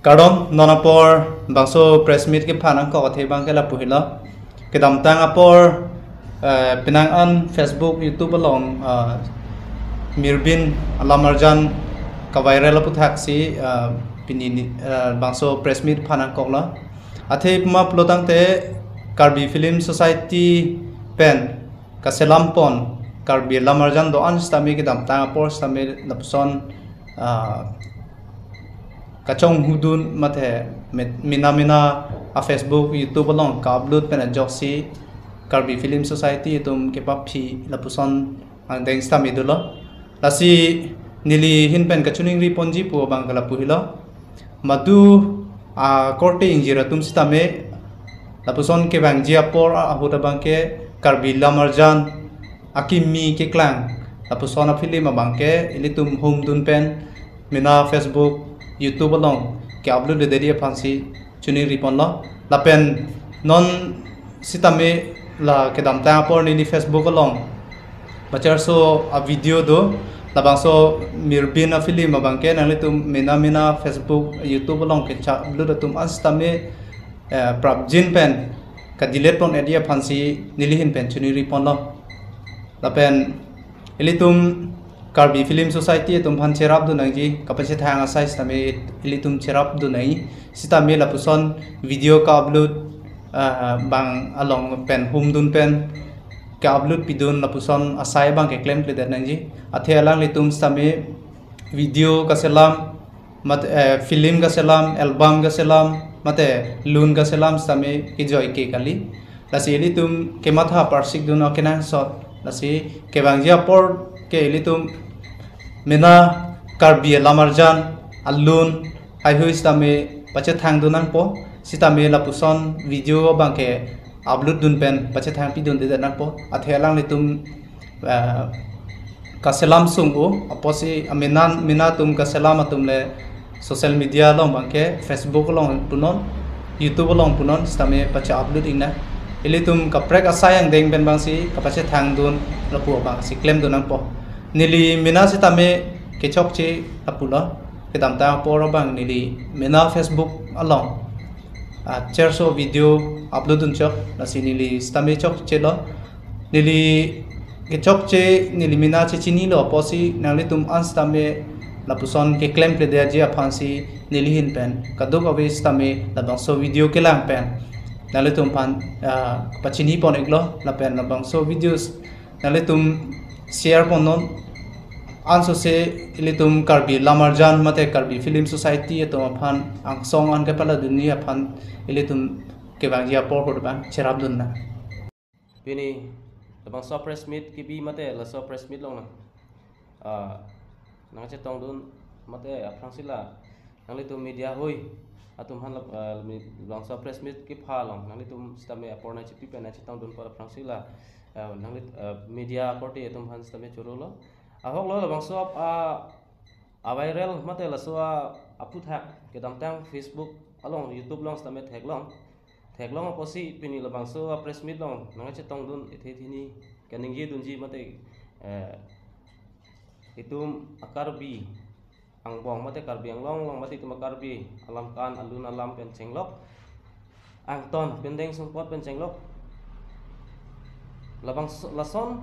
Karon nonapor bangso press meet ke phanang ko the bang ke la puhila ke dam tang apor pinang an Facebook YouTube along mirbin alamarjan ka viral puthak si pini bangso press meet phanang ko la athe ma plotang te Karbi Film Society pen ka selampon Karbi alamarjan do an stami ke dam tang apor stami lapson kacong hudun mate mina a Facebook YouTube along ka upload pen a joksi Karbi Film Society tum ke papi lapuson ang deng sta midula lasi nili hin pen kachuning ri ponji pu bang kala puhila madu a korte injira tum stame lapuson ke bang jia por a huda bang ke Karbi lamarjan akimi ke klang lapuson a film bang ke ilitum home dun pen mina Facebook YouTube along ke upload de dia fancy chuni ripon la pen non sitame la ke dam ta por ni Facebook along bachar so a video do la bang so mirbin a film bang ke nang tum mina Facebook YouTube along ke cha upload tum astame prabjin pen ka delete pon edia fancy nilihin pen chuni ripon la pen ilitum Karbi Film Society tum phan cherap du nang ji kapase thang size tame ilitum cherap du nai sitame lapuson video ka upload bang along pen hum dun pen ka upload pidun lapuson asai bang ke claim le nang ji athe alang litum sitame video ka selam mat film ka selam album ka selam mate lun ka selam sitame ki joy ke kali lasi ilitum ke matha parsik dun okena shot lasi ke bang ja por ke ilitum mina Karbi lamarjan alun ai hui stame pache thang dunang po sitame lapuson video bangke upload dun pen pache thang pi dun de nang po athelang litum kaselam sungu aposi aminan minatum kaselam atum le social media long bangke Facebook long punon YouTube long punon stame pache upload ina ilitum kaprek asayang deng ben bangsi kapache thang dun lapu bang si claim dunang po nili mina sitame kechok che apula kedam ta por bang nili mina Facebook along cherso video upload un chok lasi nili stame chok che lo nili kechok che nili mina che chini lo posi nangli tum anstame lapuson ke claim ple dia je phansi nili hin pen kadok awe stame la bangso video ke lang pen nangli tum phan pachini pon eklo la pen la bangso videos nangli tum share ponon anso se ilitum Karbi lamarjan mate Karbi Film Society to phan ang song an ke pala dunia phan ilitum ke bang ya por bang cherap dunna pini labang so press meet ki bi mate la so press meet long na nang che tong dun mate frangsila nang litum media hoi atum han labang so press meet ki pha long nang litum stame aporna chi pi na che tong dun por frangsila nang lit media porti atum han stame churulo ahok lo labang so a viral mate la so aputha ke dam tang Facebook along YouTube long stame thek long posi pini labang so press meet long nang che tong dun ethe thini kening ji dun ji mate itum akarbi ang bong mate Karbi ang long mate tum akarbi alam kan alun alam pen chenglok ang ton pendeng sumpot pen chenglok labang lason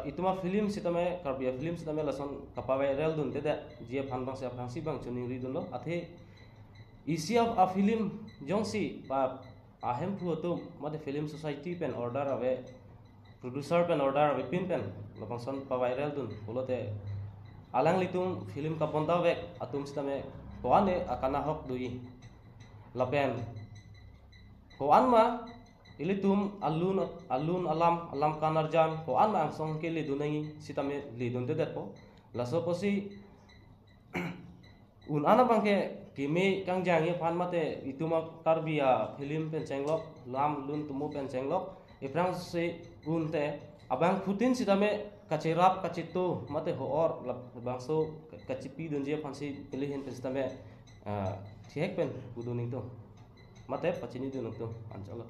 itu mah film sitame Karbi film sitame lason kapa viral dun teda jia phan bang sia phangsi bang chuning ri dun lo athe isi of a film jongsi pa ahem phu to mate film society pen order ave producer pen order ave pin pen labang son pa viral dun bolote alang litum film ka ponda ve atum sitame koane akana hok dui lapen koan ma ilitum alun alam kanarjan ko an ang song ke li dunai sitame li dun de po laso posi un ana bangke kimi kang jang ye phan mate ituma Karbia film pen chenglok lam lun tumu pen chenglok iprang se un te abang putin sitame kacerap kacitu mate hoor bangso kacipi dun je phansi pilihin pen sitame thiek pen buduning to mate pachini dun to anchalo